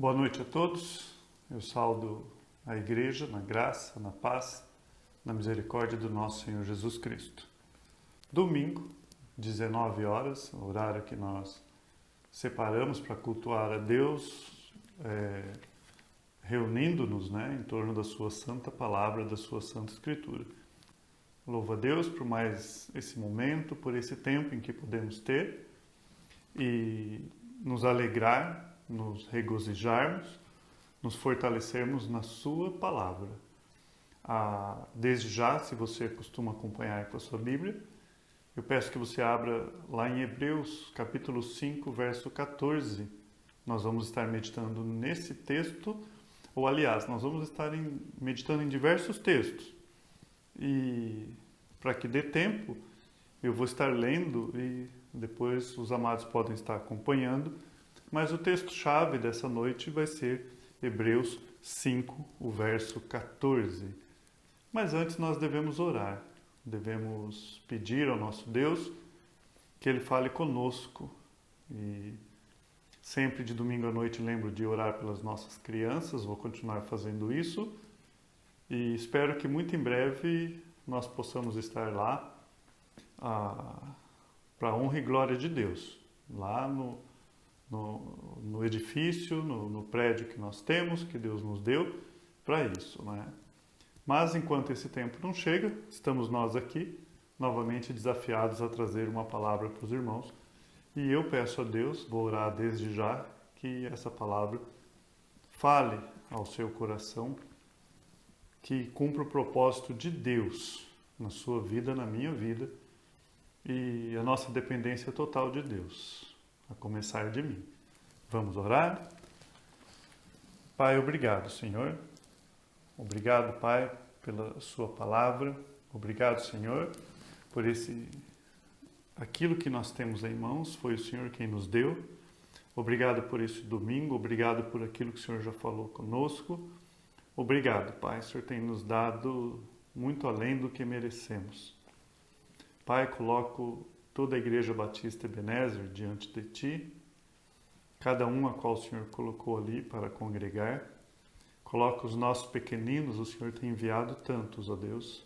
Boa noite a todos. Eu saudo a igreja na graça, na paz, na misericórdia do nosso Senhor Jesus Cristo. Domingo, 19 horas, o horário que nós separamos para cultuar a Deus, reunindo-nos em torno da sua santa palavra, da sua santa escritura. Louvo a Deus por mais esse momento, por esse tempo em que podemos ter e nos alegrar, nos regozijarmos, nos fortalecermos na sua palavra. Desde já, se você costuma acompanhar com a sua Bíblia, eu peço que você abra lá em Hebreus, capítulo 5, verso 14. Nós vamos estar meditando nesse texto, ou aliás, nós vamos estar meditando em diversos textos. E para que dê tempo, eu vou estar lendo e depois os amados podem estar acompanhando. Mas o texto-chave dessa noite vai ser Hebreus 5, o verso 14. Mas antes nós devemos orar. Devemos pedir ao nosso Deus que Ele fale conosco. E sempre de domingo à noite lembro de orar pelas nossas crianças. Vou continuar fazendo isso. E espero que muito em breve nós possamos estar lá para a honra e glória de Deus. Lá no edifício, no prédio que nós temos, que Deus nos deu para isso, Mas enquanto esse tempo não chega, estamos nós aqui, novamente desafiados a trazer uma palavra para os irmãos. E eu peço a Deus, vou orar desde já, que essa palavra fale ao seu coração, que cumpra o propósito de Deus na sua vida, na minha vida, e a nossa dependência total de Deus. A começar de mim. Vamos orar? Pai, obrigado, Senhor. Obrigado, Pai, pela sua palavra. Obrigado, Senhor, por aquilo que nós temos em mãos, foi o Senhor quem nos deu. Obrigado por esse domingo, obrigado por aquilo que o Senhor já falou conosco. Obrigado, Pai, o Senhor tem nos dado muito além do que merecemos. Pai, coloco toda a Igreja Batista Ebenezer diante de Ti, cada um a qual o Senhor colocou ali para congregar. Coloca os nossos pequeninos, o Senhor tem enviado tantos, ó Deus.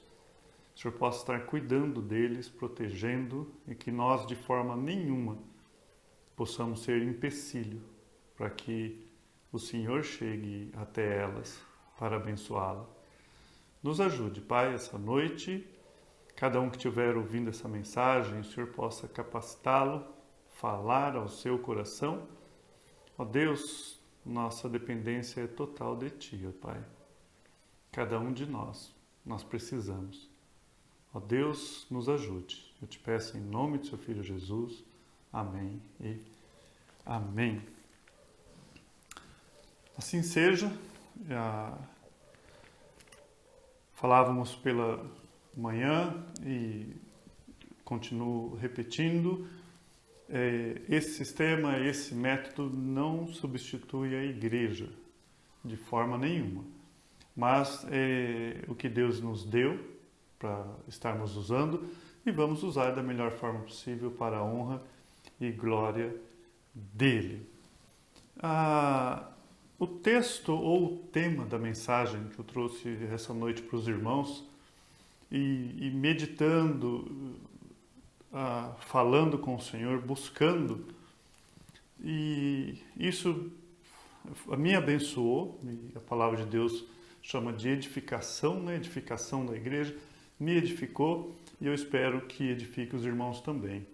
O Senhor possa estar cuidando deles, protegendo, e que nós, de forma nenhuma, possamos ser empecilho para que o Senhor chegue até elas para abençoá-la. Nos ajude, Pai, essa noite. Cada um que estiver ouvindo essa mensagem, o Senhor possa capacitá-lo, falar ao seu coração. Ó Deus, nossa dependência é total de Ti, ó Pai. Cada um de nós precisamos. Ó Deus, nos ajude. Eu te peço em nome de Seu Filho Jesus. Amém e amém. Assim seja. Falávamos pela manhã e continuo repetindo, esse sistema, esse método não substitui a igreja de forma nenhuma, mas é o que Deus nos deu para estarmos usando e vamos usar da melhor forma possível para a honra e glória dele. O texto ou o tema da mensagem que eu trouxe essa noite para os irmãos e meditando, falando com o Senhor, buscando, e isso me abençoou, e a palavra de Deus chama de edificação, edificação da igreja, me edificou e eu espero que edifique os irmãos também.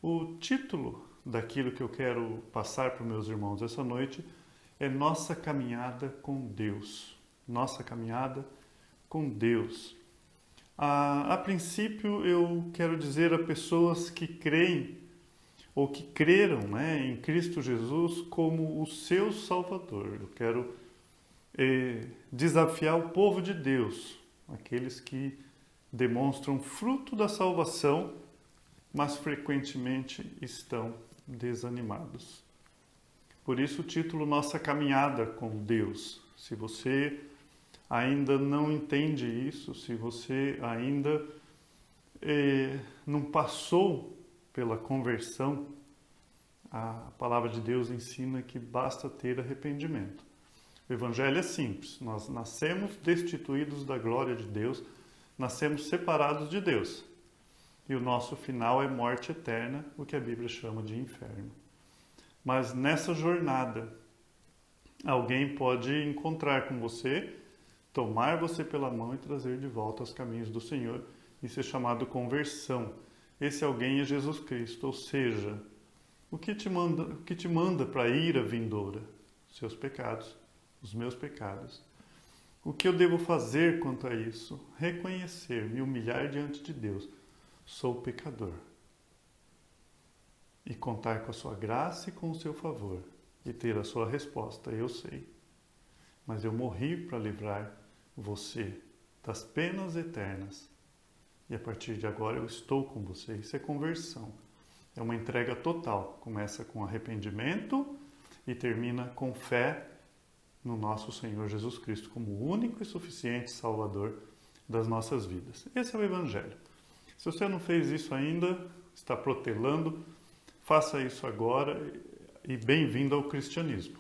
O título daquilo que eu quero passar para os meus irmãos essa noite é Nossa Caminhada com Deus. Nossa Caminhada com Deus. A princípio, eu quero dizer a pessoas que creem ou que creram em Cristo Jesus como o seu Salvador. Eu quero desafiar o povo de Deus, aqueles que demonstram fruto da salvação, mas frequentemente estão desanimados. Por isso o título Nossa Caminhada com Deus. Se você ainda não entende isso, se você ainda não passou pela conversão, a palavra de Deus ensina que basta ter arrependimento. O Evangelho é simples. Nós nascemos destituídos da glória de Deus, nascemos separados de Deus. E o nosso final é morte eterna, o que a Bíblia chama de inferno. Mas nessa jornada, alguém pode encontrar com você, tomar você pela mão e trazer de volta aos caminhos do Senhor. Isso é chamado conversão. Esse alguém é Jesus Cristo, ou seja, o que te manda para a ira vindoura? Seus pecados, os meus pecados. O que eu devo fazer quanto a isso? Reconhecer, me humilhar diante de Deus. Sou pecador. E contar com a sua graça e com o seu favor. E ter a sua resposta, eu sei. Mas eu morri para livrar você das penas eternas. E a partir de agora eu estou com você. Isso é conversão. É uma entrega total. Começa com arrependimento e termina com fé no nosso Senhor Jesus Cristo como o único e suficiente Salvador das nossas vidas. Esse é o Evangelho. Se você não fez isso ainda, está protelando, faça isso agora e bem-vindo ao cristianismo.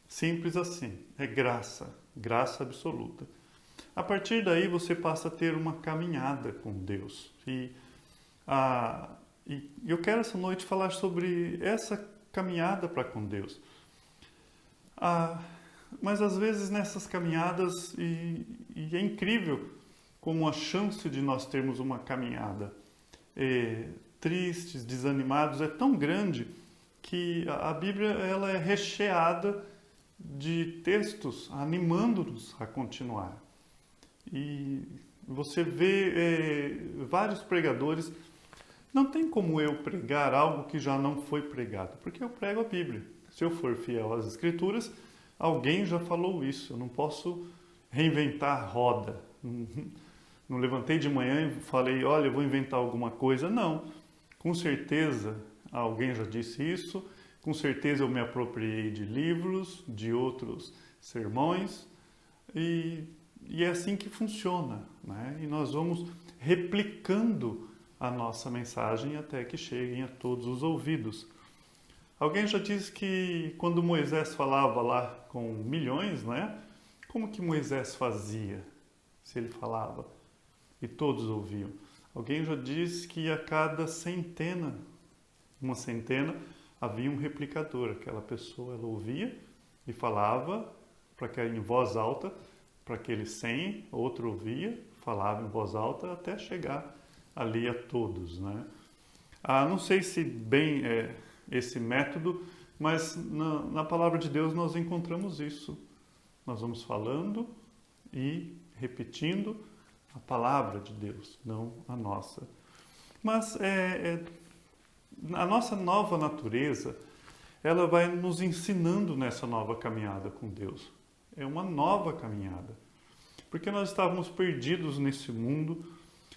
Simples assim, é graça, graça absoluta. A partir daí você passa a ter uma caminhada com Deus. E eu quero essa noite falar sobre essa caminhada para com Deus. Mas às vezes nessas caminhadas, e é incrível como a chance de nós termos uma caminhada tristes, desanimados, é tão grande que a Bíblia ela é recheada de textos animando-nos a continuar. E você vê vários pregadores. Não tem como eu pregar algo que já não foi pregado, porque eu prego a Bíblia. Se eu for fiel às Escrituras, alguém já falou isso. Eu não posso reinventar a roda. Não levantei de manhã e falei, olha, eu vou inventar alguma coisa. Não. Com certeza alguém já disse isso. Com certeza eu me apropriei de livros, de outros sermões. E é assim que funciona, né? E nós vamos replicando a nossa mensagem até que cheguem a todos os ouvidos. Alguém já disse que quando Moisés falava lá com milhões, né? Como que Moisés fazia se ele falava e todos ouviam? Alguém já disse que a cada uma centena, havia um replicador. Aquela pessoa ela ouvia e falava em voz alta para aqueles 100, outro ouvia, falava em voz alta até chegar ali a todos, né? Não sei se bem é esse método, mas na palavra de Deus nós encontramos isso. Nós vamos falando e repetindo a palavra de Deus, não a nossa. Mas a nossa nova natureza, ela vai nos ensinando nessa nova caminhada com Deus. É uma nova caminhada. Porque nós estávamos perdidos nesse mundo,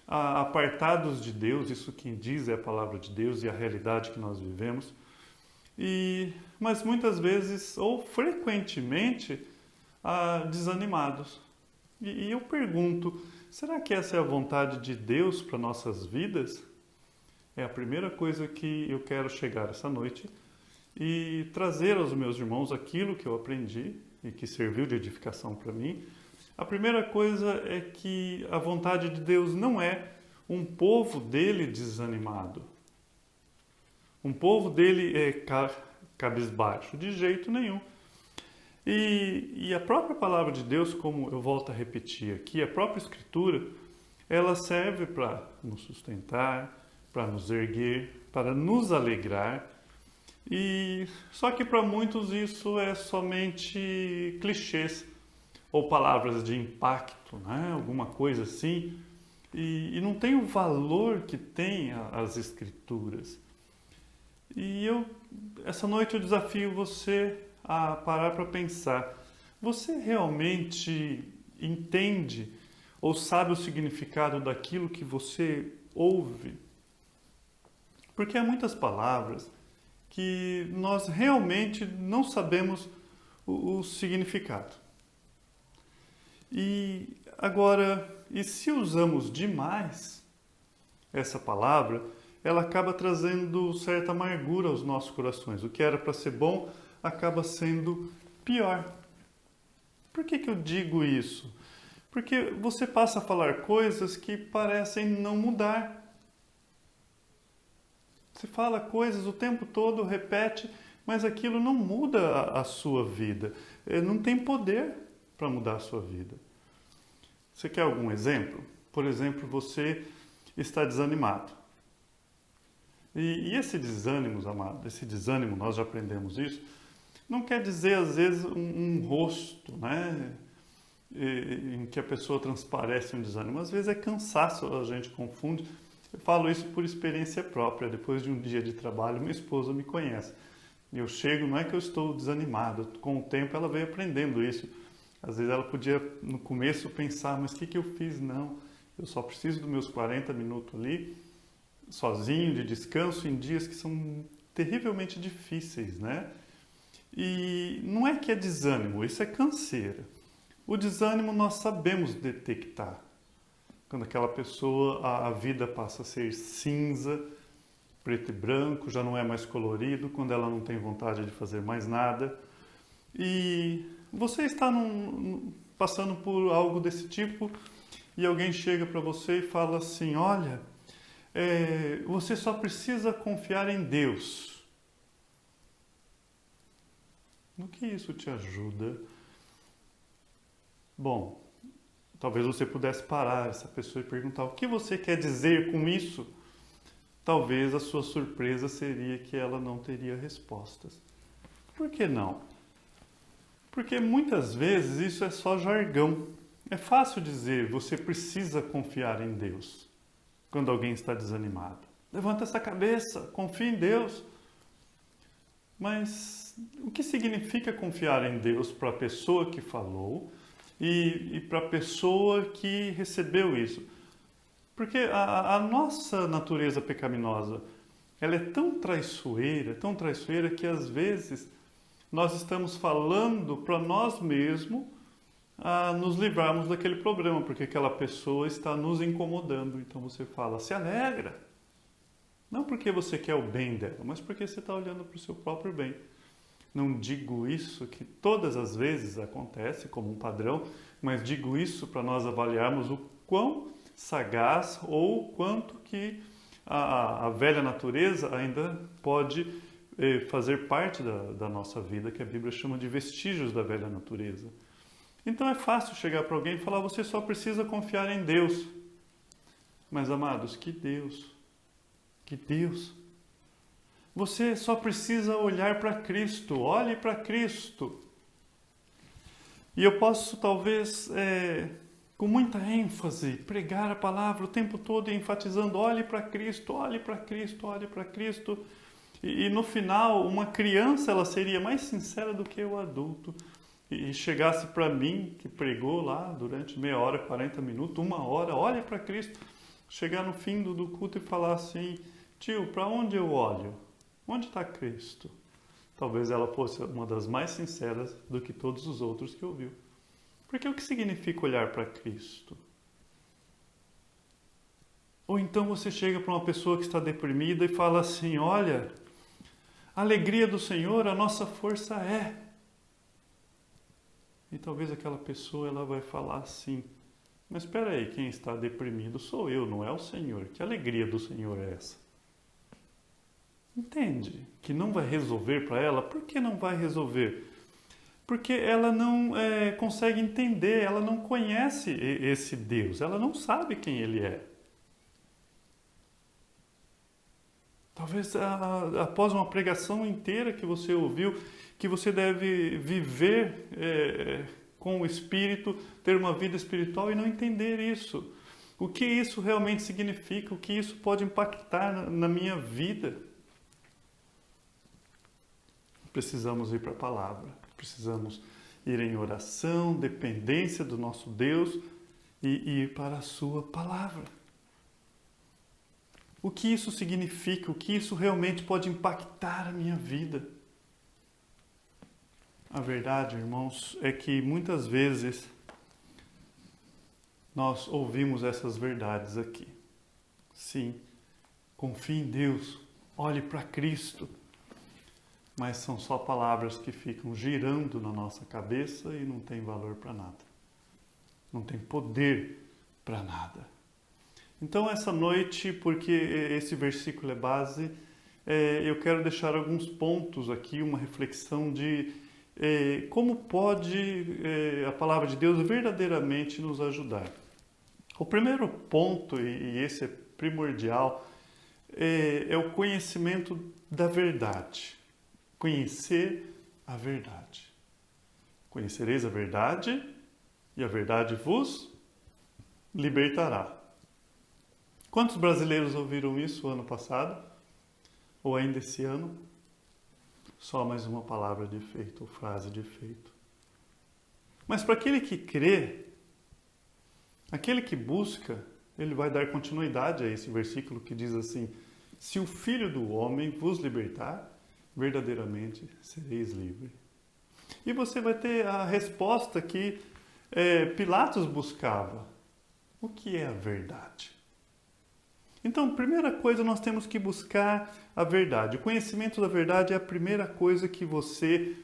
apartados de Deus, isso quem diz é a palavra de Deus e a realidade que nós vivemos. Mas muitas vezes, ou frequentemente, desanimados. E eu pergunto, será que essa é a vontade de Deus para nossas vidas? É a primeira coisa que eu quero chegar essa noite e trazer aos meus irmãos aquilo que eu aprendi e que serviu de edificação para mim. A primeira coisa é que a vontade de Deus não é um povo dele desanimado. Um povo dele cabisbaixo, de jeito nenhum. E a própria palavra de Deus, como eu volto a repetir aqui, a própria Escritura, ela serve para nos sustentar, para nos erguer, para nos alegrar. Só que para muitos isso é somente clichês ou palavras de impacto, né? Alguma coisa assim. E não tem o valor que tem as Escrituras. Essa noite eu desafio você a parar para pensar. Você realmente entende ou sabe o significado daquilo que você ouve? Porque há muitas palavras que nós realmente não sabemos o significado. E se usamos demais essa palavra, ela acaba trazendo certa amargura aos nossos corações. O que era para ser bom acaba sendo pior. Por que eu digo isso? Porque você passa a falar coisas que parecem não mudar. Você fala coisas o tempo todo, repete, mas aquilo não muda a sua vida. Não tem poder para mudar a sua vida. Você quer algum exemplo? Por exemplo, você está desanimado. E esse desânimo, amado, esse desânimo, nós já aprendemos isso, não quer dizer, às vezes, um rosto, né? Em que a pessoa transparece um desânimo. Às vezes é cansaço, a gente confunde. Eu falo isso por experiência própria. Depois de um dia de trabalho, minha esposa me conhece. Eu chego, não é que eu estou desanimado. Com o tempo ela veio aprendendo isso. Às vezes ela podia, no começo, pensar, mas o que eu fiz? Não, eu só preciso dos meus 40 minutos ali, sozinho, de descanso, em dias que são terrivelmente difíceis, né? E não é que é desânimo, isso é canseira. O desânimo nós sabemos detectar. Quando aquela pessoa, a vida passa a ser cinza, preto e branco, já não é mais colorido, quando ela não tem vontade de fazer mais nada. E você está passando por algo desse tipo e alguém chega para você e fala assim, olha, você só precisa confiar em Deus. No que isso te ajuda? Bom, talvez você pudesse parar essa pessoa e perguntar, o que você quer dizer com isso? Talvez a sua surpresa seria que ela não teria respostas. Por que não? Porque muitas vezes isso é só jargão. É fácil dizer, você precisa confiar em Deus, quando alguém está desanimado. Levanta essa cabeça, confia em Deus. Mas o que significa confiar em Deus para a pessoa que falou e para a pessoa que recebeu isso? Porque a nossa natureza pecaminosa, ela é tão traiçoeira que às vezes nós estamos falando para nós mesmos a nos livrarmos daquele problema, porque aquela pessoa está nos incomodando. Então você fala, se alegra. Não porque você quer o bem dela, mas porque você está olhando para o seu próprio bem. Não digo isso que todas as vezes acontece como um padrão, mas digo isso para nós avaliarmos o quão sagaz ou quanto que a velha natureza ainda pode fazer parte da nossa vida, que a Bíblia chama de vestígios da velha natureza. Então é fácil chegar para alguém e falar, você só precisa confiar em Deus. Mas, amados, que Deus? Que Deus? Você só precisa olhar para Cristo, olhe para Cristo. E eu posso, talvez, com muita ênfase, pregar a palavra o tempo todo, enfatizando, olhe para Cristo, olhe para Cristo, olhe para Cristo. E no final, uma criança ela seria mais sincera do que o adulto. E chegasse para mim, que pregou lá durante meia hora, 40 minutos, uma hora, olhe para Cristo. Chegar no fim do culto e falar assim, tio, para onde eu olho? Onde está Cristo? Talvez ela fosse uma das mais sinceras do que todos os outros que ouviu. Porque o que significa olhar para Cristo? Ou então você chega para uma pessoa que está deprimida e fala assim, olha, a alegria do Senhor, a nossa força é. E talvez aquela pessoa ela vai falar assim, mas espera aí, quem está deprimido sou eu, não é o Senhor. Que alegria do Senhor é essa? Entende? Que não vai resolver para ela. Por que não vai resolver? Porque ela não consegue entender, ela não conhece esse Deus, ela não sabe quem Ele é. Talvez após uma pregação inteira que você ouviu, que você deve viver com o Espírito, ter uma vida espiritual e não entender isso. O que isso realmente significa, o que isso pode impactar na minha vida. Precisamos ir para a palavra, precisamos ir em oração, dependência do nosso Deus e ir para a sua palavra. O que isso significa, o que isso realmente pode impactar a minha vida. A verdade, irmãos, é que muitas vezes nós ouvimos essas verdades aqui. Sim, confie em Deus, olhe para Cristo. Mas são só palavras que ficam girando na nossa cabeça e não tem valor para nada. Não tem poder para nada. Então essa noite, porque esse versículo é base, eu quero deixar alguns pontos aqui, uma reflexão de como pode a palavra de Deus verdadeiramente nos ajudar. O primeiro ponto, e esse é primordial, é o conhecimento da verdade. Conhecer a verdade. Conhecereis a verdade e a verdade vos libertará. Quantos brasileiros ouviram isso ano passado? Ou ainda esse ano? Só mais uma palavra de efeito, ou frase de efeito. Mas para aquele que crê, aquele que busca, ele vai dar continuidade a esse versículo que diz assim: se o Filho do Homem vos libertar, verdadeiramente sereis livres. E você vai ter a resposta que Pilatos buscava. O que é a verdade? Então, primeira coisa, nós temos que buscar a verdade. O conhecimento da verdade é a primeira coisa que você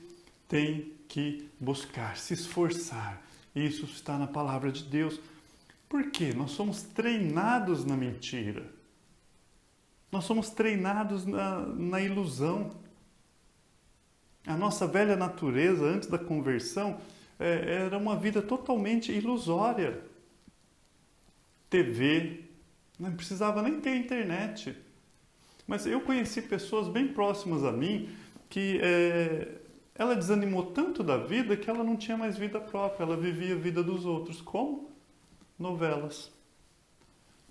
tem que buscar, se esforçar. Isso está na palavra de Deus. Por quê? Nós somos treinados na mentira. Nós somos treinados na ilusão. A nossa velha natureza, antes da conversão, era uma vida totalmente ilusória. TV, não precisava nem ter internet. Mas eu conheci pessoas bem próximas a mim que ela desanimou tanto da vida que ela não tinha mais vida própria, ela vivia a vida dos outros. Como? Novelas.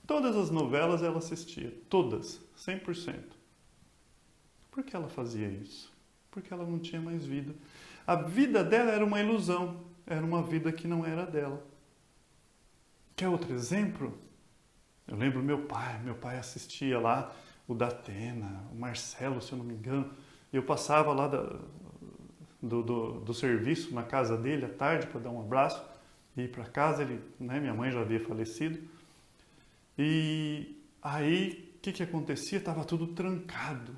Todas as novelas ela assistia, todas, 100%. Por que ela fazia isso? Porque ela não tinha mais vida. A vida dela era uma ilusão, era uma vida que não era dela. Quer outro exemplo? Eu lembro meu pai assistia lá o Datena, o Marcelo, se eu não me engano. Eu passava lá do serviço na casa dele à tarde para dar um abraço e ir para casa. Minha mãe já havia falecido. E aí, o que acontecia? Estava tudo trancado.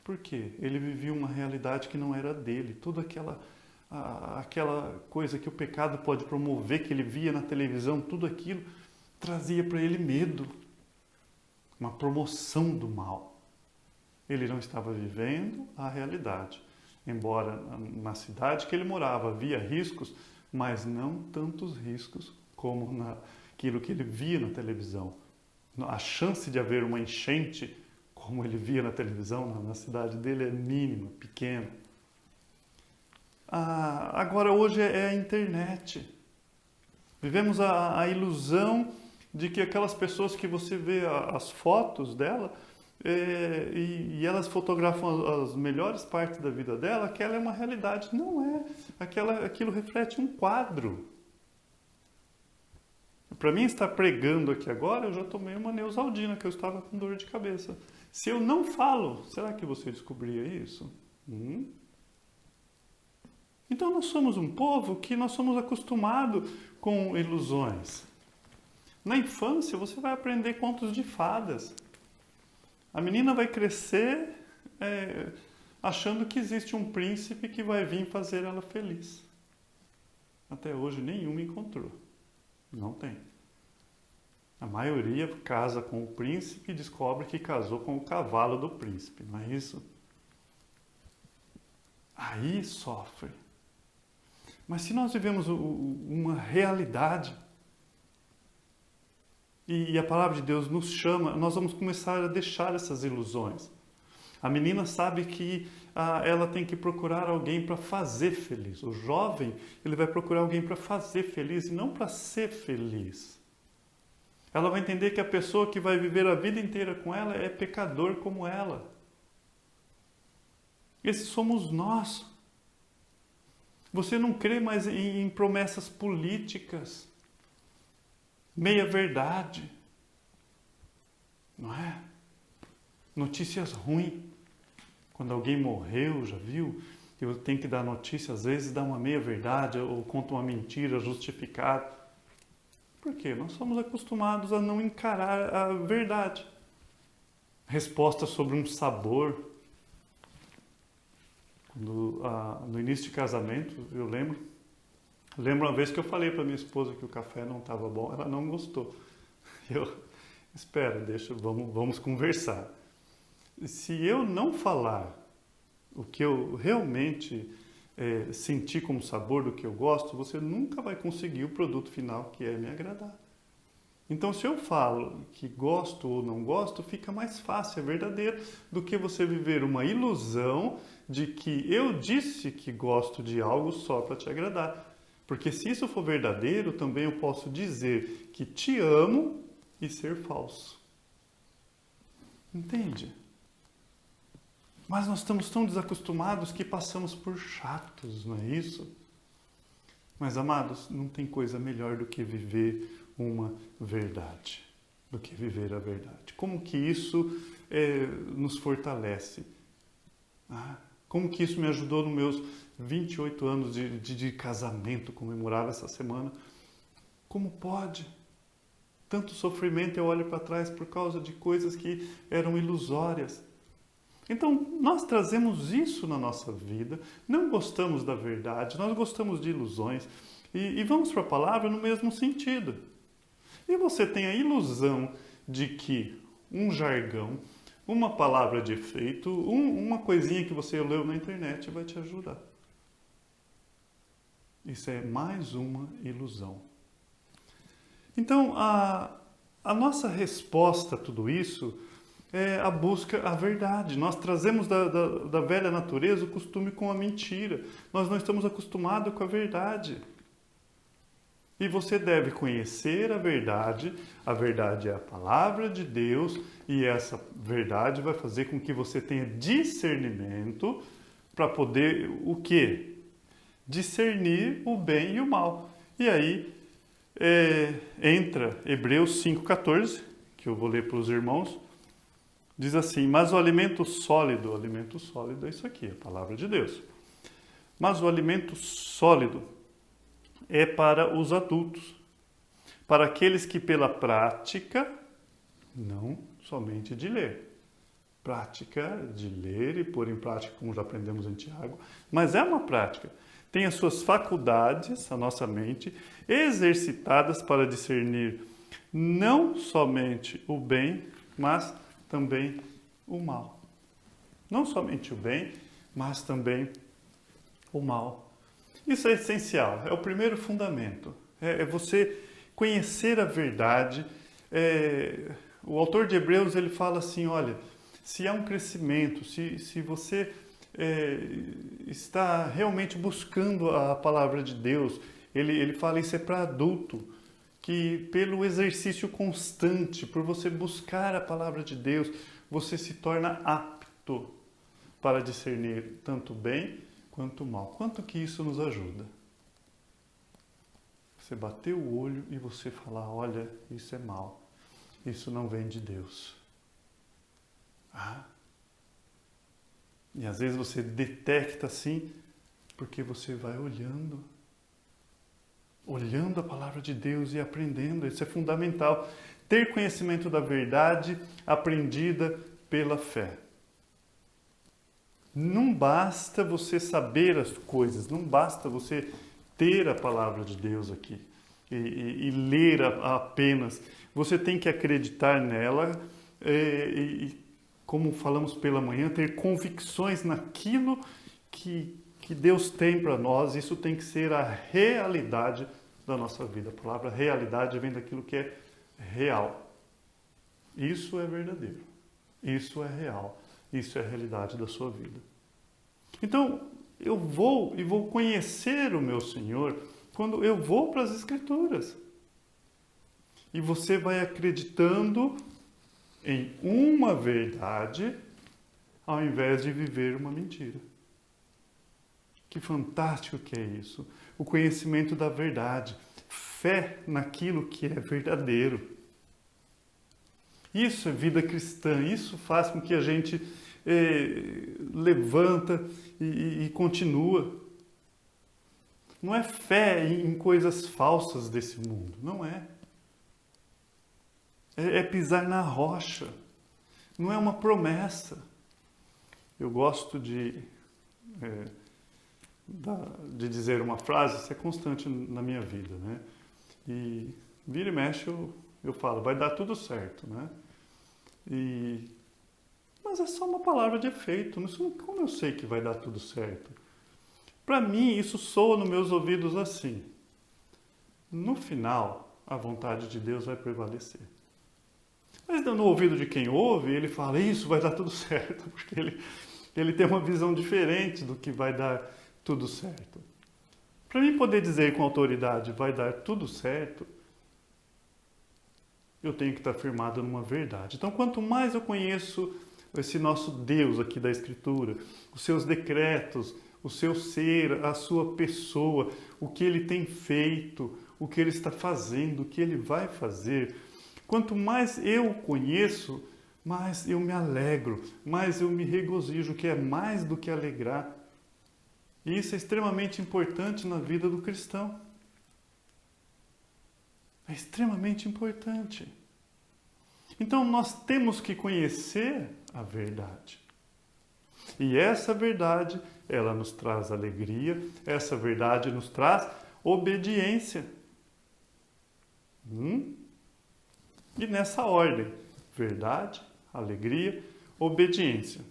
Por quê? Ele vivia uma realidade que não era dele. Toda aquela coisa que o pecado pode promover, que ele via na televisão, tudo aquilo trazia para ele medo. Uma promoção do mal. Ele não estava vivendo a realidade. Embora na cidade que ele morava havia riscos, mas não tantos riscos como naquilo que ele via na televisão. A chance de haver uma enchente, como ele via na televisão, na cidade dele, é mínima, pequena. Agora, hoje é a internet. Vivemos a ilusão de que aquelas pessoas que você vê as fotos dela e elas fotografam as melhores partes da vida dela, aquela é uma realidade. Não é. Aquilo reflete um quadro. Para mim estar pregando aqui agora, eu já tomei uma Neosaldina, que eu estava com dor de cabeça. Se eu não falo, será que você descobria isso? Então nós somos um povo que nós somos acostumados com ilusões. Na infância você vai aprender contos de fadas. A menina vai crescer achando que existe um príncipe que vai vir fazer ela feliz. Até hoje nenhum encontrou. Não tem. A maioria casa com o príncipe e descobre que casou com o cavalo do príncipe, não é isso? Aí sofre. Mas se nós vivemos uma realidade e a palavra de Deus nos chama, nós vamos começar a deixar essas ilusões. A menina sabe que ela tem que procurar alguém para fazer feliz. O jovem, ele vai procurar alguém para fazer feliz e não para ser feliz. Ela vai entender que a pessoa que vai viver a vida inteira com ela é pecador como ela. Esses somos nós. Você não crê mais em promessas políticas, meia-verdade, não é? Notícias ruins. Quando alguém morreu, já viu? Eu tenho que dar notícia, às vezes dá uma meia-verdade ou conta uma mentira justificada. Por quê? Nós somos acostumados a não encarar a verdade. resposta sobre um sabor. No início de casamento, eu lembro uma vez que eu falei para minha esposa que o café não estava bom, ela não gostou. Eu, espera, vamos conversar. Se eu não falar o que eu realmente senti como sabor do que eu gosto, você nunca vai conseguir o produto final que é me agradar. Então, se eu falo que gosto ou não gosto, fica mais fácil, é verdadeiro, do que você viver uma ilusão de que eu disse que gosto de algo só para te agradar. Porque se isso for verdadeiro, também eu posso dizer que te amo e ser falso. Entende? Mas nós estamos tão desacostumados que passamos por chatos, não é isso? Mas, amados, não tem coisa melhor do que viver uma verdade, do que viver a verdade. Como que isso nos fortalece? Como que isso me ajudou nos meus 28 anos de casamento, comemorava essa semana? Como pode? Tanto sofrimento eu olho para trás por causa de coisas que eram ilusórias. Então, nós trazemos isso na nossa vida, não gostamos da verdade, nós gostamos de ilusões e vamos para a palavra no mesmo sentido. E você tem a ilusão de que um jargão, uma palavra de efeito, uma coisinha que você leu na internet vai te ajudar. Isso é mais uma ilusão. Então, a nossa resposta a tudo isso é a busca à verdade. Nós trazemos da velha natureza o costume com a mentira. Nós não estamos acostumados com a verdade. E você deve conhecer a verdade é a palavra de Deus, e essa verdade vai fazer com que você tenha discernimento para poder o quê? Discernir o bem e o mal. E aí entra Hebreus 5,14, que eu vou ler para os irmãos, diz assim: mas o alimento sólido é isso aqui, a palavra de Deus. Mas o alimento sólido é para os adultos, para aqueles que pela prática, não somente de ler, prática de ler e pôr em prática, como já aprendemos em Tiago, mas é uma prática, tem as suas faculdades, a nossa mente, exercitadas para discernir não somente o bem, mas também o mal. Não somente o bem, mas também o mal. Isso é essencial, é o primeiro fundamento. É você conhecer a verdade. O autor de Hebreus ele fala assim, olha, se há um crescimento, se você está realmente buscando a palavra de Deus, ele fala isso é para adulto, que pelo exercício constante, por você buscar a palavra de Deus, você se torna apto para discernir tanto o bem quanto o mal. Quanto que isso nos ajuda? Você bater o olho e você falar, olha, isso é mal, isso não vem de Deus. E às vezes você detecta assim, porque você vai olhando a palavra de Deus e aprendendo. Isso é fundamental. Ter conhecimento da verdade aprendida pela fé. Não basta você saber as coisas, não basta você ter a palavra de Deus aqui e ler apenas. Você tem que acreditar nela e, como falamos pela manhã, ter convicções naquilo que Deus tem para nós. Isso tem que ser a realidade da nossa vida. A palavra realidade vem daquilo que é real. Isso é verdadeiro. Isso é real. Isso é a realidade da sua vida. Então, eu vou conhecer o meu Senhor quando eu vou para as Escrituras. E você vai acreditando em uma verdade ao invés de viver uma mentira. Que fantástico que é isso. O conhecimento da verdade. Fé naquilo que é verdadeiro. Isso é vida cristã. Isso faz com que a gente levanta e continua. Não é fé em coisas falsas desse mundo. Não é. É pisar na rocha. não é uma promessa. Eu gosto de dizer uma frase, isso é constante na minha vida, né? E vira e mexe eu falo, vai dar tudo certo, né? Mas é só uma palavra de efeito. Como eu sei que vai dar tudo certo? Para mim, isso soa nos meus ouvidos assim. No final, a vontade de Deus vai prevalecer. Mas no ouvido de quem ouve, ele fala, isso vai dar tudo certo, porque ele tem uma visão diferente do que vai dar tudo certo. Para mim poder dizer com autoridade, vai dar tudo certo, eu tenho que estar firmado numa verdade. Então, quanto mais eu conheço esse nosso Deus aqui da Escritura, os seus decretos, o seu ser, a sua pessoa, o que ele tem feito, o que ele está fazendo, o que ele vai fazer, quanto mais eu conheço, mais eu me alegro, mais eu me regozijo, que é mais do que alegrar. E isso é extremamente importante na vida do cristão. É extremamente importante. Então nós temos que conhecer a verdade. E essa verdade, ela nos traz alegria, essa verdade nos traz obediência. E nessa ordem, verdade, alegria, obediência.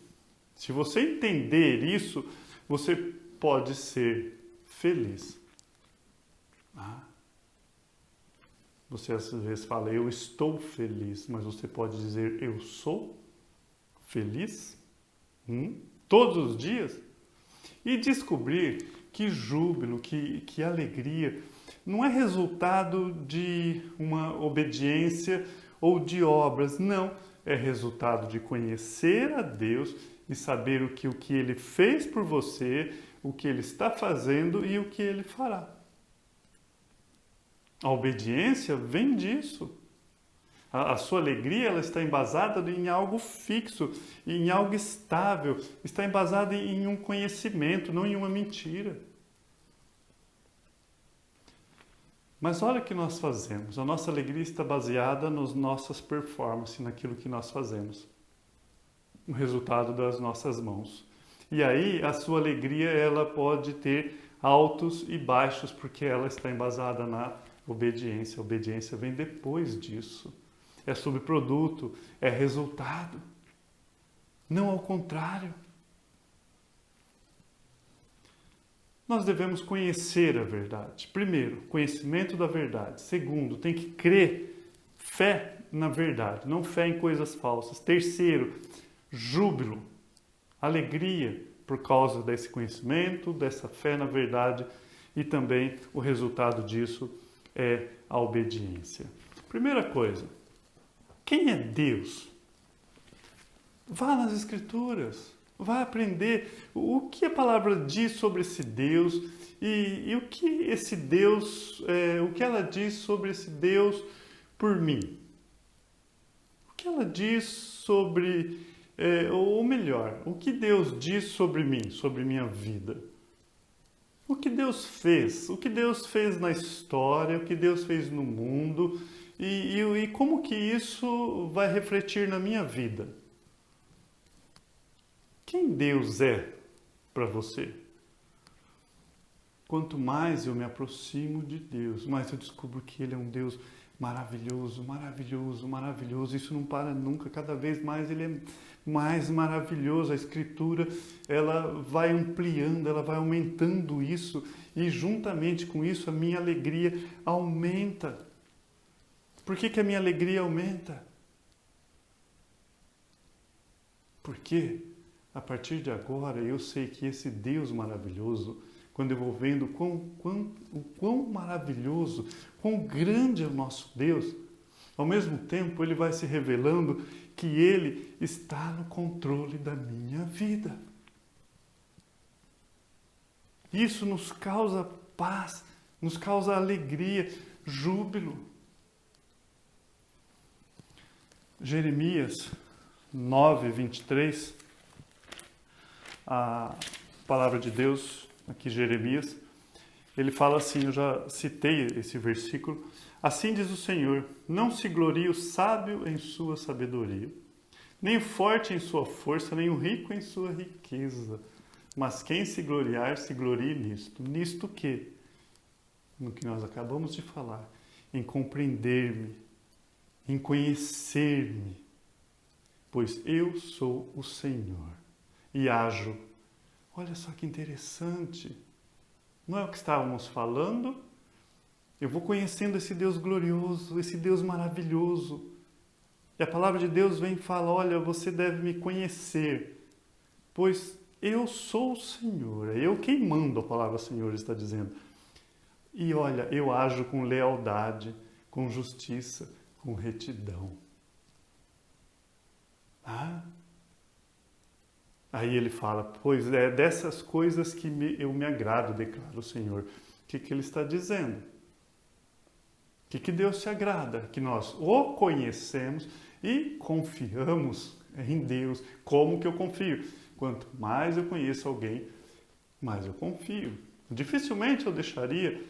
Se você entender isso, você pode ser feliz. Você às vezes fala, eu estou feliz, mas você pode dizer, eu sou feliz? Todos os dias? E descobrir que júbilo, que alegria, não é resultado de uma obediência ou de obras, não. É resultado de conhecer a Deus e saber o que Ele fez por você, o que Ele está fazendo e o que Ele fará. A obediência vem disso. A sua alegria ela está embasada em algo fixo, em algo estável, está embasada em um conhecimento, não em uma mentira. Mas olha o que nós fazemos. A nossa alegria está baseada nas nossas performances, naquilo que nós fazemos. O resultado das nossas mãos. E aí a sua alegria ela pode ter altos e baixos, porque ela está embasada na obediência. A obediência vem depois disso. É subproduto, é resultado. Não ao contrário. Nós devemos conhecer a verdade. Primeiro, conhecimento da verdade. Segundo, tem que crer, fé na verdade, não fé em coisas falsas. Terceiro, júbilo, alegria por causa desse conhecimento, dessa fé na verdade e também o resultado disso é a obediência. Primeira coisa, quem é Deus? Vá nas Escrituras. Vai aprender o que a palavra diz sobre esse Deus e o que esse Deus, o que ela diz sobre esse Deus por mim. O que ela diz sobre, ou melhor, o que Deus diz sobre mim, sobre minha vida. O que Deus fez na história, o que Deus fez no mundo e como que isso vai refletir na minha vida. Quem Deus é para você? Quanto mais eu me aproximo de Deus, mais eu descubro que Ele é um Deus maravilhoso, maravilhoso, maravilhoso. Isso não para nunca, cada vez mais Ele é mais maravilhoso. A Escritura, ela vai ampliando, ela vai aumentando isso e juntamente com isso a minha alegria aumenta. Por que a minha alegria aumenta? Porque a partir de agora, eu sei que esse Deus maravilhoso, quando eu vou vendo o quão maravilhoso, quão grande é o nosso Deus, ao mesmo tempo Ele vai se revelando que Ele está no controle da minha vida. Isso nos causa paz, nos causa alegria, júbilo. Jeremias 9:23. A palavra de Deus, aqui Jeremias, ele fala assim, eu já citei esse versículo, assim diz o Senhor, não se glorie o sábio em sua sabedoria, nem o forte em sua força, nem o rico em sua riqueza. Mas quem se gloriar, se glorie nisto. Nisto que? No que nós acabamos de falar. Em compreender-me, em conhecer-me. Pois eu sou o Senhor e ajo. Olha só que interessante. Não é o que estávamos falando? Eu vou conhecendo esse Deus glorioso, esse Deus maravilhoso. E a palavra de Deus vem e fala, olha, você deve me conhecer, pois eu sou o Senhor. É eu quem mando, a palavra Senhor está dizendo. E olha, eu ajo com lealdade, com justiça, com retidão. Ah? Aí ele fala, pois é dessas coisas que eu me agrado, declara o Senhor. O que ele está dizendo? O que Deus se agrada? Que nós o conhecemos e confiamos em Deus. Como que eu confio? Quanto mais eu conheço alguém, mais eu confio. Dificilmente eu deixaria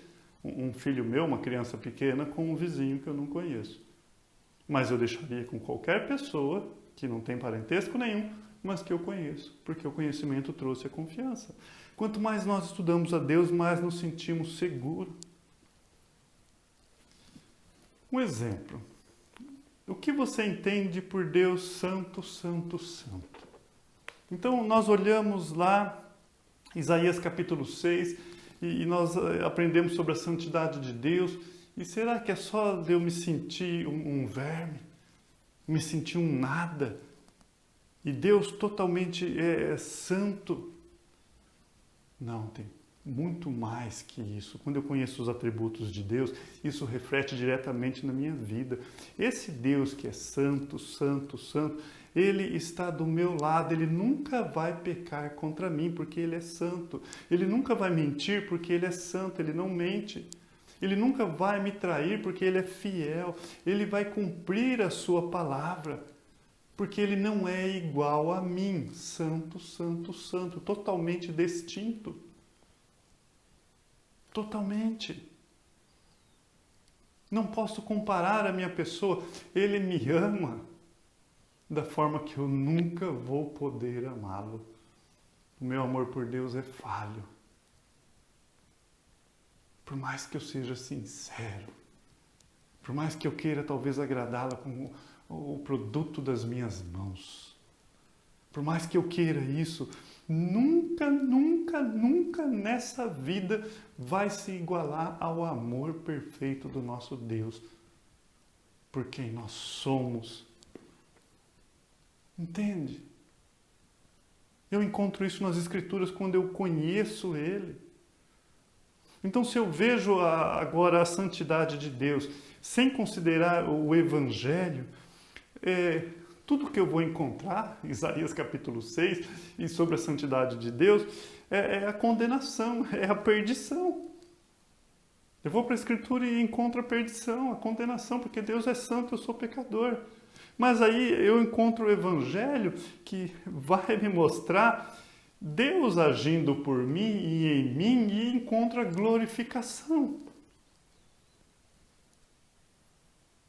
um filho meu, uma criança pequena, com um vizinho que eu não conheço. Mas eu deixaria com qualquer pessoa que não tem parentesco nenhum, mas que eu conheço, porque o conhecimento trouxe a confiança. Quanto mais nós estudamos a Deus, mais nos sentimos seguros. Um exemplo. O que você entende por Deus santo, santo, santo? Então, nós olhamos lá, Isaías capítulo 6, e nós aprendemos sobre a santidade de Deus. E será que é só de eu me sentir um verme? Me sentir um nada? E Deus totalmente santo? Não, tem muito mais que isso. Quando eu conheço os atributos de Deus, isso reflete diretamente na minha vida. Esse Deus que é santo, santo, santo, Ele está do meu lado. Ele nunca vai pecar contra mim, porque Ele é santo. Ele nunca vai mentir, porque Ele é santo. Ele não mente. Ele nunca vai me trair, porque Ele é fiel. Ele vai cumprir a sua palavra, porque Ele não é igual a mim. Santo, santo, santo. Totalmente distinto. Totalmente. Não posso comparar a minha pessoa. Ele me ama da forma que eu nunca vou poder amá-lo. O meu amor por Deus é falho. Por mais que eu seja sincero, por mais que eu queira talvez agradá-la com o produto das minhas mãos, por mais que eu queira isso, nunca, nunca, nunca nessa vida vai se igualar ao amor perfeito do nosso Deus, por quem nós somos. Entende? Eu encontro isso nas Escrituras quando eu conheço Ele. Então, se eu vejo agora a santidade de Deus, sem considerar o Evangelho, tudo que eu vou encontrar, Isaías capítulo 6, e sobre a santidade de Deus, é a condenação, é a perdição. Eu vou para a Escritura e encontro a perdição, a condenação, porque Deus é santo, eu sou pecador. Mas aí eu encontro o Evangelho que vai me mostrar Deus agindo por mim e em mim, e encontro a glorificação.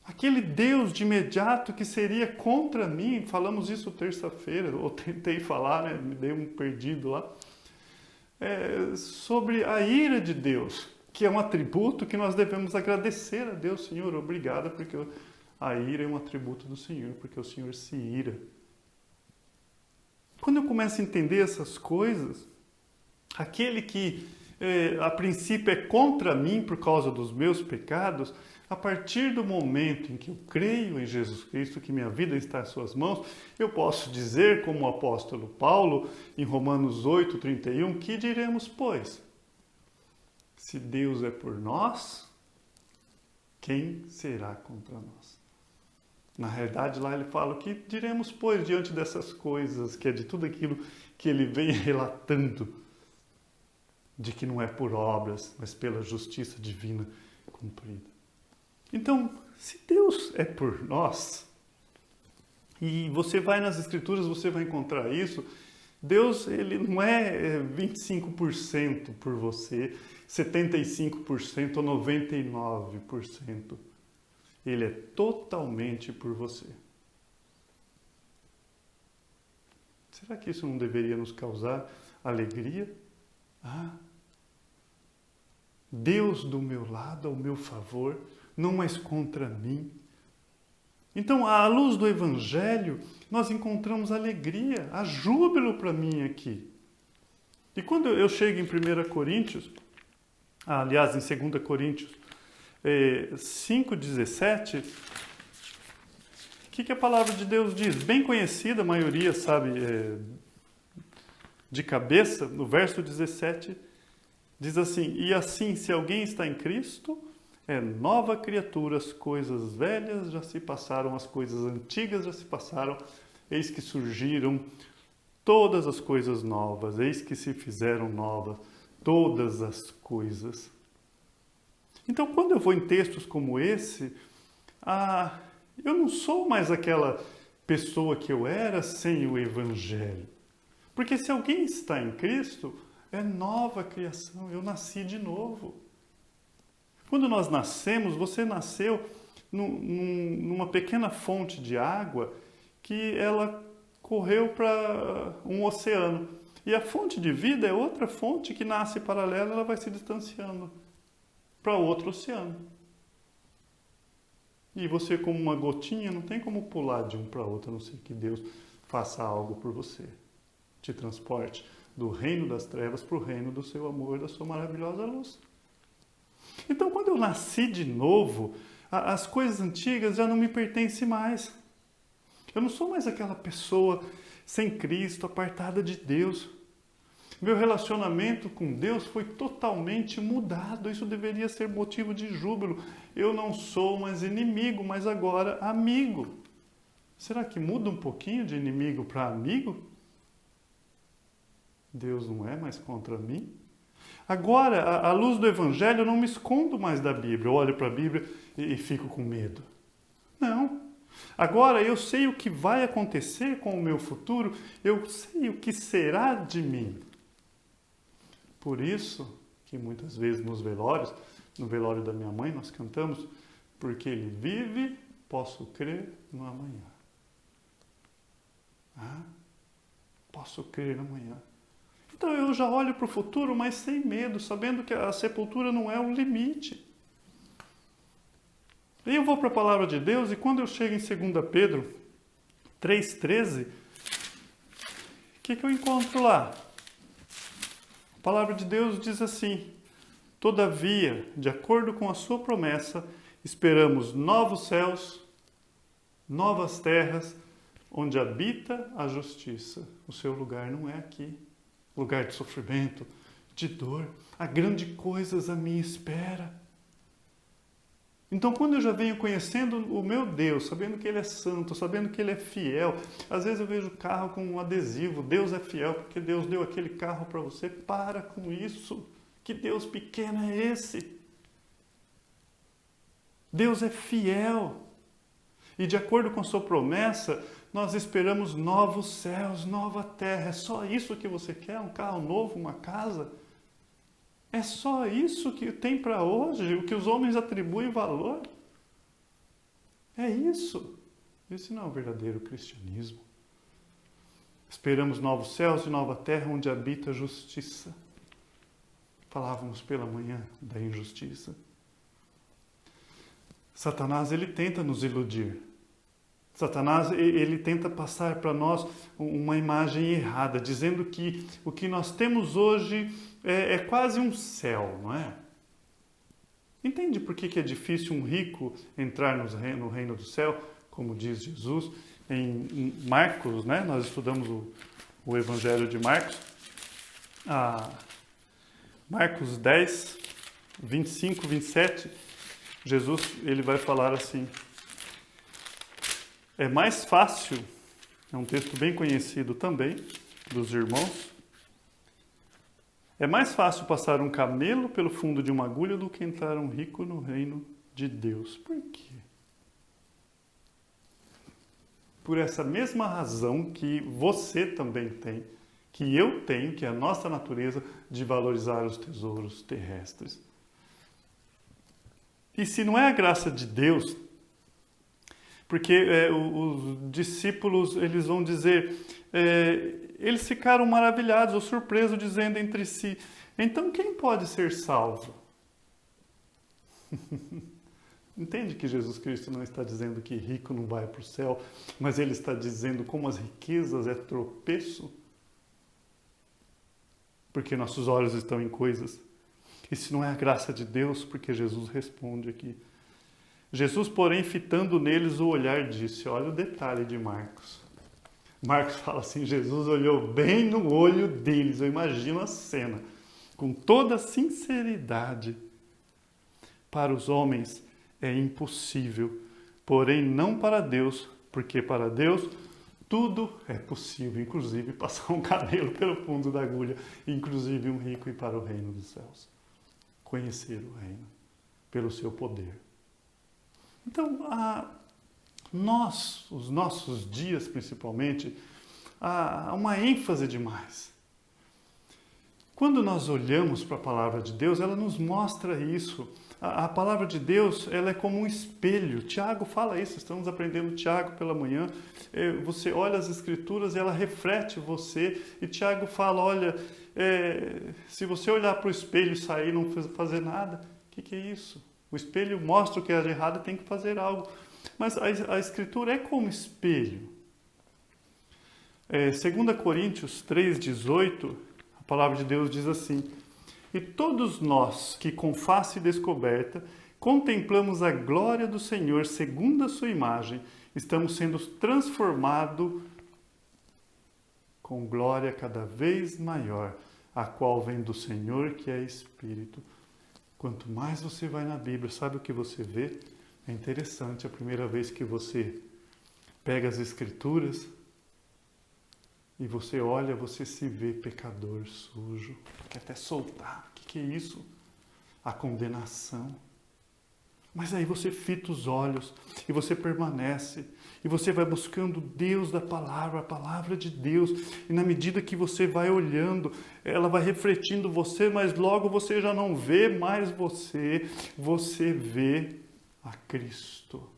Aquele Deus de imediato que seria contra mim, falamos isso terça-feira, eu tentei falar, né? Me dei um perdido lá, sobre a ira de Deus, que é um atributo que nós devemos agradecer a Deus. Senhor, obrigado, porque a ira é um atributo do Senhor, porque o Senhor se ira. Quando eu começo a entender essas coisas, aquele que a princípio é contra mim por causa dos meus pecados, a partir do momento em que eu creio em Jesus Cristo, que minha vida está em suas mãos, eu posso dizer, como o apóstolo Paulo, em Romanos 8:31, que diremos, pois? Se Deus é por nós, quem será contra nós? Na realidade, lá ele fala, o que diremos, pois, diante dessas coisas, que é de tudo aquilo que ele vem relatando, de que não é por obras, mas pela justiça divina cumprida. Então, se Deus é por nós, e você vai nas Escrituras, você vai encontrar isso, Deus, ele não é 25% por você, 75% ou 99%. Ele é totalmente por você. Será que isso não deveria nos causar alegria? Deus do meu lado, ao meu favor, não mais contra mim. Então, à luz do Evangelho, nós encontramos alegria, há júbilo para mim aqui. E quando eu chego em 1 Coríntios, aliás, em 2 Coríntios 5,17, o que a palavra de Deus diz? Bem conhecida, a maioria sabe de cabeça, no verso 17, diz assim: e assim, se alguém está em Cristo, é nova criatura, as coisas velhas já se passaram, as coisas antigas já se passaram, eis que surgiram todas as coisas novas, eis que se fizeram novas todas as coisas. Então, quando eu vou em textos como esse, eu não sou mais aquela pessoa que eu era sem o Evangelho. Porque se alguém está em Cristo, é nova criação, eu nasci de novo. Quando nós nascemos, você nasceu numa pequena fonte de água que ela correu para um oceano. E a fonte de vida é outra fonte que nasce paralela, ela vai se distanciando para outro oceano. E você, como uma gotinha, não tem como pular de um para outro, a não ser que Deus faça algo por você. Te transporte do reino das trevas para o reino do seu amor, da sua maravilhosa luz. Então, quando eu nasci de novo, as coisas antigas já não me pertencem mais. Eu não sou mais aquela pessoa sem Cristo, apartada de Deus. Meu relacionamento com Deus foi totalmente mudado. Isso deveria ser motivo de júbilo. Eu não sou mais inimigo, mas agora amigo. Será que muda um pouquinho de inimigo para amigo? Deus não é mais contra mim? Agora, à luz do Evangelho, eu não me escondo mais da Bíblia. Eu olho para a Bíblia e fico com medo. Não. Agora eu sei o que vai acontecer com o meu futuro. Eu sei o que será de mim. Por isso que muitas vezes nos velórios, no velório da minha mãe, nós cantamos: porque Ele vive, posso crer no amanhã. Posso crer no amanhã. Então eu já olho para o futuro, mas sem medo, sabendo que a sepultura não é o limite. E eu vou para a palavra de Deus, e quando eu chego em 2 Pedro 3,13, o que eu encontro lá? A palavra de Deus diz assim: todavia, de acordo com a sua promessa, esperamos novos céus, novas terras, onde habita a justiça. O seu lugar não é aqui. Lugar de sofrimento, de dor. Há grandes coisas à minha espera. Então, quando eu já venho conhecendo o meu Deus, sabendo que Ele é santo, sabendo que Ele é fiel, às vezes eu vejo o carro com um adesivo: Deus é fiel porque Deus deu aquele carro para você. Para com isso. Que Deus pequeno é esse? Deus é fiel. E de acordo com a sua promessa, nós esperamos novos céus, nova terra. É só isso que você quer? Um carro novo, uma casa? É só isso que tem para hoje? O que os homens atribuem valor? É isso. Isso não é o verdadeiro cristianismo. Esperamos novos céus e nova terra onde habita a justiça. Falávamos pela manhã da injustiça. Satanás, ele tenta nos iludir. Satanás, ele tenta passar para nós uma imagem errada, dizendo que o que nós temos hoje é quase um céu, não é? Entende por que é difícil um rico entrar no reino do céu, como diz Jesus? Em Marcos, né? Nós estudamos o Evangelho de Marcos. Marcos 10, 25, 27, Jesus ele vai falar assim: é mais fácil, é um texto bem conhecido também dos irmãos, é mais fácil passar um camelo pelo fundo de uma agulha do que entrar um rico no reino de Deus. Por quê? Por essa mesma razão que você também tem, que eu tenho, que é a nossa natureza de valorizar os tesouros terrestres. E se não é a graça de Deus, Porque os discípulos, eles vão dizer, eles ficaram maravilhados ou surpresos, dizendo entre si, então quem pode ser salvo? Entende que Jesus Cristo não está dizendo que rico não vai para o céu, mas ele está dizendo como as riquezas é tropeço? Porque nossos olhos estão em coisas. E se não é a graça de Deus, porque Jesus responde aqui. Jesus, porém, fitando neles o olhar, disse, olha o detalhe de Marcos. Marcos fala assim, Jesus olhou bem no olho deles, eu imagino a cena, com toda sinceridade. Para os homens é impossível, porém não para Deus, porque para Deus tudo é possível, inclusive passar um cabelo pelo fundo da agulha, inclusive um rico ir para o reino dos céus. Conhecer o reino pelo seu poder. Então, os nossos dias principalmente, há uma ênfase demais. Quando nós olhamos para a palavra de Deus, ela nos mostra isso. A palavra de Deus, ela é como um espelho. Tiago fala isso, estamos aprendendo Tiago pela manhã. Você olha as escrituras e ela reflete você. E Tiago fala, olha, se você olhar para o espelho e sair e não fazer nada, o que é isso? O espelho mostra o que é de errado e tem que fazer algo. Mas a escritura é como espelho. 2 Coríntios 3,18, a palavra de Deus diz assim, e todos nós que com face descoberta contemplamos a glória do Senhor segundo a sua imagem, estamos sendo transformados com glória cada vez maior, a qual vem do Senhor, que é Espírito. Quanto mais você vai na Bíblia, sabe o que você vê? É interessante, a primeira vez que você pega as Escrituras e você olha, você se vê pecador, sujo, quer até soltar. O que é isso? A condenação. Mas aí você fita os olhos e você permanece e você vai buscando Deus da palavra, a palavra de Deus. E na medida que você vai olhando, ela vai refletindo você, mas logo você já não vê mais você vê a Cristo.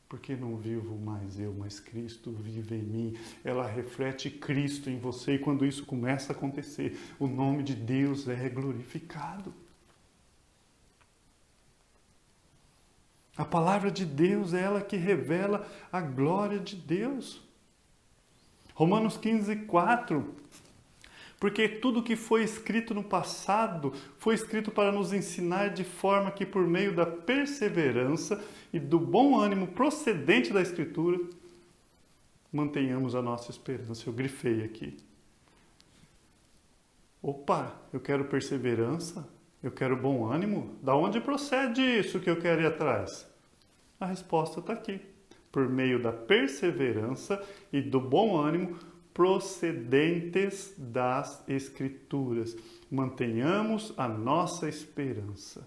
Porque não vivo mais eu, mas Cristo vive em mim. Ela reflete Cristo em você e quando isso começa a acontecer, o nome de Deus é glorificado. A palavra de Deus é ela que revela a glória de Deus. Romanos 15:4. Porque tudo que foi escrito no passado foi escrito para nos ensinar de forma que por meio da perseverança e do bom ânimo procedente da Escritura, mantenhamos a nossa esperança. Eu grifei aqui. Opa, eu quero perseverança? Eu quero bom ânimo? Da onde procede isso que eu quero ir atrás? A resposta está aqui. Por meio da perseverança e do bom ânimo procedentes das Escrituras. Mantenhamos a nossa esperança.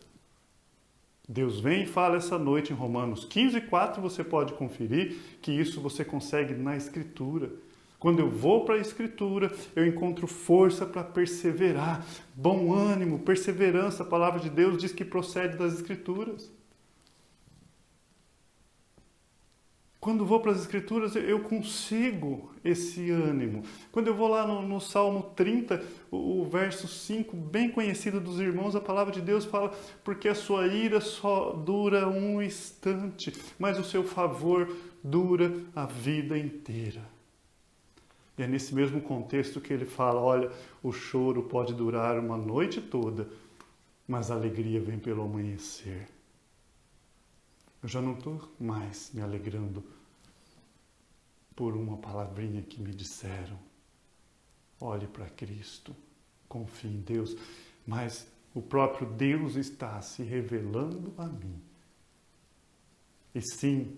Deus vem e fala essa noite em Romanos 15:4, você pode conferir que isso você consegue na Escritura. Quando eu vou para a Escritura, eu encontro força para perseverar, bom ânimo, perseverança. A palavra de Deus diz que procede das Escrituras. Quando vou para as Escrituras, eu consigo esse ânimo. Quando eu vou lá no Salmo 30, o verso 5, bem conhecido dos irmãos, a palavra de Deus fala, porque a sua ira só dura um instante, mas o seu favor dura a vida inteira. E é nesse mesmo contexto que ele fala, olha, o choro pode durar uma noite toda, mas a alegria vem pelo amanhecer. Eu já não estou mais me alegrando por uma palavrinha que me disseram. Olhe para Cristo, confie em Deus, mas o próprio Deus está se revelando a mim. E sim,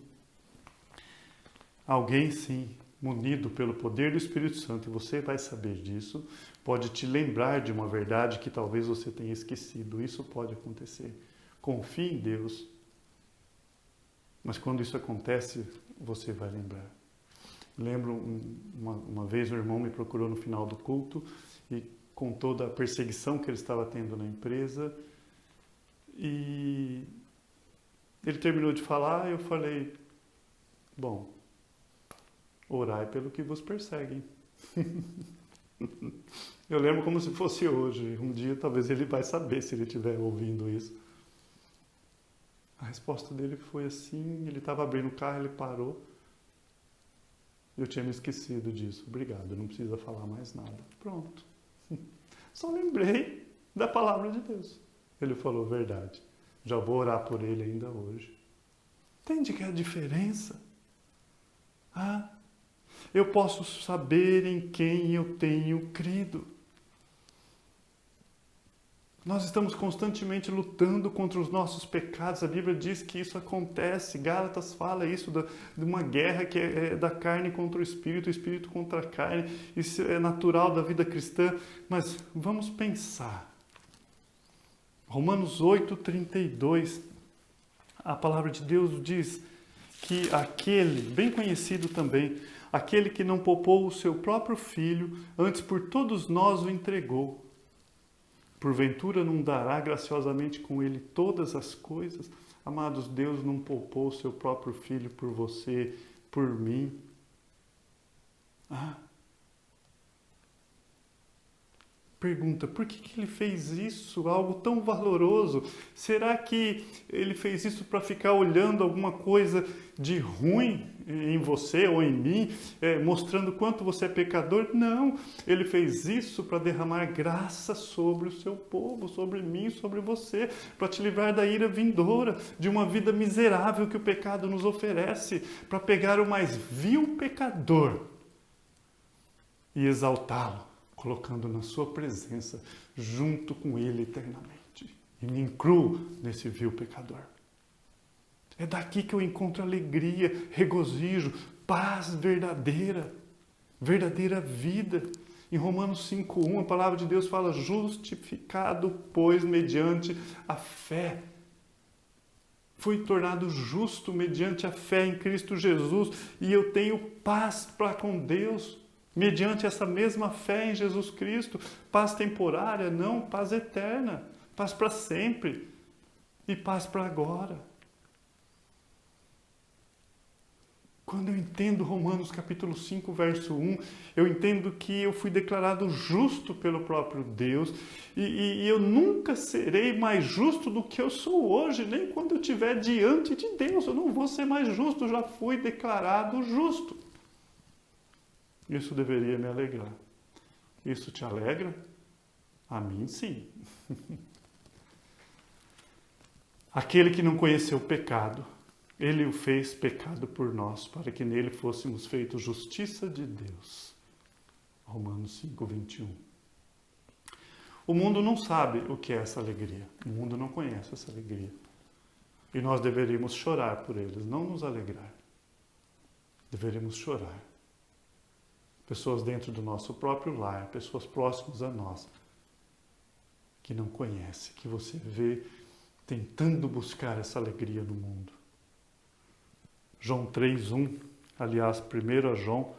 alguém sim, munido pelo poder do Espírito Santo, e você vai saber disso, pode te lembrar de uma verdade que talvez você tenha esquecido. Isso pode acontecer. Confie em Deus. Mas quando isso acontece, você vai lembrar. Lembro uma vez um irmão me procurou no final do culto e contou da perseguição que ele estava tendo na empresa. E ele terminou de falar, eu falei, Bom, orai pelo que vos perseguem. Eu lembro como se fosse hoje. Um dia talvez ele vai saber se ele estiver ouvindo isso. A resposta dele foi assim, ele estava abrindo o carro, ele parou. Eu tinha me esquecido disso. Obrigado, não precisa falar mais nada. Pronto. Só lembrei da palavra de Deus. Ele falou, verdade. Já vou orar por ele ainda hoje. Entende que é a diferença? Eu posso saber em quem eu tenho crido. Nós estamos constantemente lutando contra os nossos pecados. A Bíblia diz que isso acontece. Gálatas fala isso de uma guerra que é da carne contra o espírito contra a carne. Isso é natural da vida cristã. Mas vamos pensar. Romanos 8:32, a palavra de Deus diz que aquele, bem conhecido também, aquele que não poupou o seu próprio filho, antes por todos nós o entregou. Porventura não dará graciosamente com ele todas as coisas? Amados, Deus não poupou o seu próprio filho por você, por mim. Pergunta, por que ele fez isso? Algo tão valoroso. Será que ele fez isso para ficar olhando alguma coisa de ruim em você ou em mim, mostrando quanto você é pecador? Não, ele fez isso para derramar graça sobre o seu povo, sobre mim, sobre você, para te livrar da ira vindoura, de uma vida miserável que o pecado nos oferece, para pegar o mais vil pecador e exaltá-lo, colocando na sua presença, junto com ele eternamente. E me incluo nesse vil pecador. É daqui que eu encontro alegria, regozijo, paz verdadeira, verdadeira vida. Em Romanos 5:1, a palavra de Deus fala, justificado, pois, mediante a fé. Fui tornado justo mediante a fé em Cristo Jesus e eu tenho paz para com Deus. Mediante essa mesma fé em Jesus Cristo, paz temporária, não, paz eterna, paz para sempre e paz para agora. Quando eu entendo Romanos capítulo 5, verso 1, eu entendo que eu fui declarado justo pelo próprio Deus e eu nunca serei mais justo do que eu sou hoje, nem quando eu estiver diante de Deus. Eu não vou ser mais justo, já fui declarado justo. Isso deveria me alegrar. Isso te alegra? A mim, sim. Aquele que não conheceu o pecado, ele o fez pecado por nós, para que nele fôssemos feitos justiça de Deus. Romanos 5:21. O mundo não sabe o que é essa alegria. O mundo não conhece essa alegria. E nós deveríamos chorar por eles, não nos alegrar. Deveríamos chorar. Pessoas dentro do nosso próprio lar, pessoas próximas a nós, que não conhecem, que você vê tentando buscar essa alegria no mundo. João 3:1, aliás, 1 João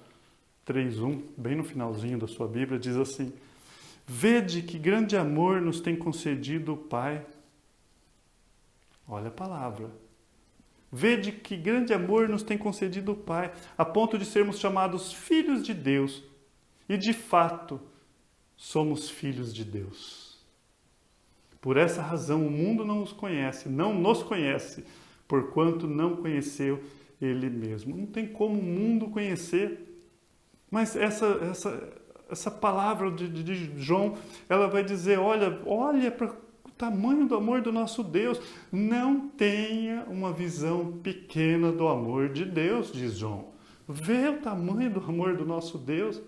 3:1, bem no finalzinho da sua Bíblia, diz assim, vede que grande amor nos tem concedido o Pai. Olha a palavra. Vede que grande amor nos tem concedido o Pai, a ponto de sermos chamados filhos de Deus. E de fato, somos filhos de Deus. Por essa razão, o mundo não nos conhece, porquanto não conheceu Ele mesmo. Não tem como o mundo conhecer. Mas essa palavra de João, ela vai dizer, olha para o tamanho do amor do nosso Deus. Não tenha uma visão pequena do amor de Deus, diz João. Vê o tamanho do amor do nosso Deus.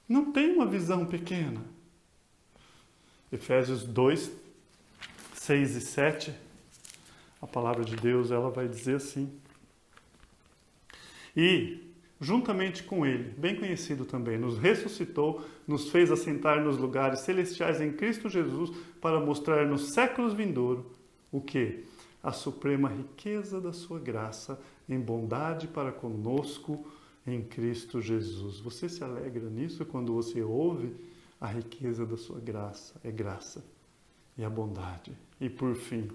Não tem uma visão pequena. Efésios 2, 6 e 7, a palavra de Deus, ela vai dizer assim. E, juntamente com Ele, bem conhecido também, nos ressuscitou, nos fez assentar nos lugares celestiais em Cristo Jesus, para mostrar nos séculos vindouros o quê? A suprema riqueza da sua graça em bondade para conosco em Cristo Jesus. Você se alegra nisso quando você ouve a riqueza da sua graça? É graça e a bondade. E por fim,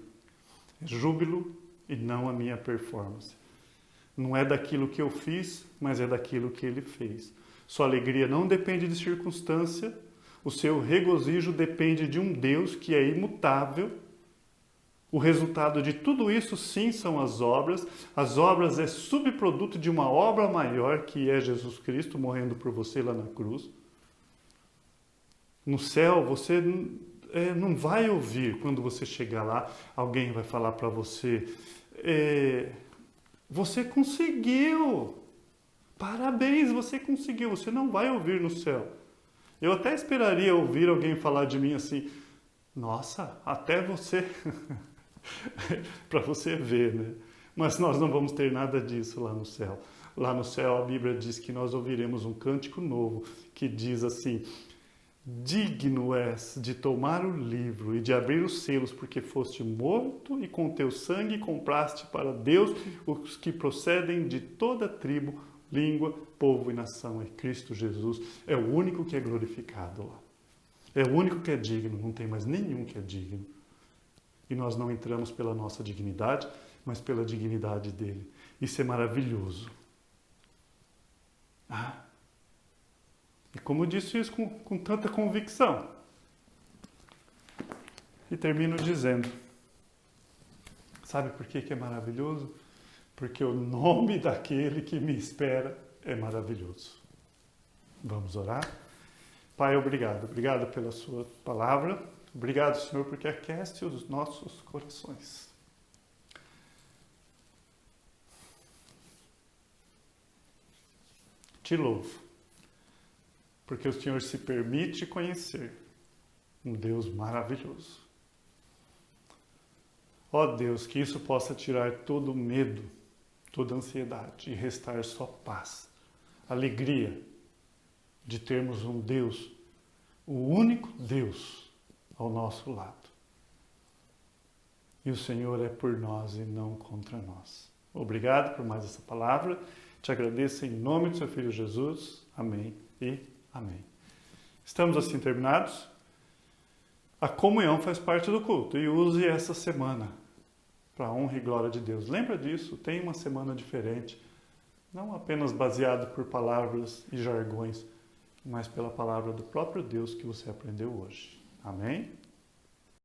é júbilo e não a minha performance. Não é daquilo que eu fiz, mas é daquilo que Ele fez. Sua alegria não depende de circunstância, o seu regozijo depende de um Deus que é imutável. O resultado de tudo isso, sim, são as obras. As obras é subproduto de uma obra maior, que é Jesus Cristo morrendo por você lá na cruz. No céu, você não vai ouvir, quando você chegar lá, alguém vai falar para você, você conseguiu, parabéns, você conseguiu. Você não vai ouvir no céu. Eu até esperaria ouvir alguém falar de mim assim, nossa, até você... para você ver, né? Mas nós não vamos ter nada disso lá no céu. Lá no céu a Bíblia diz que nós ouviremos um cântico novo que diz assim: digno és de tomar o livro e de abrir os selos, porque foste morto e com teu sangue compraste para Deus os que procedem de toda tribo, língua, povo e nação. E Cristo Jesus é o único que é glorificado lá. É o único que é digno, não tem mais nenhum que é digno. E nós não entramos pela nossa dignidade, mas pela dignidade dele. Isso é maravilhoso. E como eu disse isso com tanta convicção. E termino dizendo, sabe por que é maravilhoso? Porque o nome daquele que me espera é maravilhoso. Vamos orar? Pai, obrigado. Obrigado pela sua palavra. Obrigado, Senhor, porque aquece os nossos corações. Te louvo, porque o Senhor se permite conhecer um Deus maravilhoso. Ó Deus, que isso possa tirar todo o medo, toda a ansiedade e restar só paz, alegria de termos um Deus, o único Deus ao nosso lado. E o Senhor é por nós e não contra nós. Obrigado por mais essa palavra. Te agradeço em nome do seu Filho Jesus. Amém e amém. Estamos assim terminados. A comunhão faz parte do culto e use essa semana para a honra e glória de Deus. Lembra disso, tem uma semana diferente, não apenas baseado por palavras e jargões, mas pela palavra do próprio Deus que você aprendeu hoje. Amém?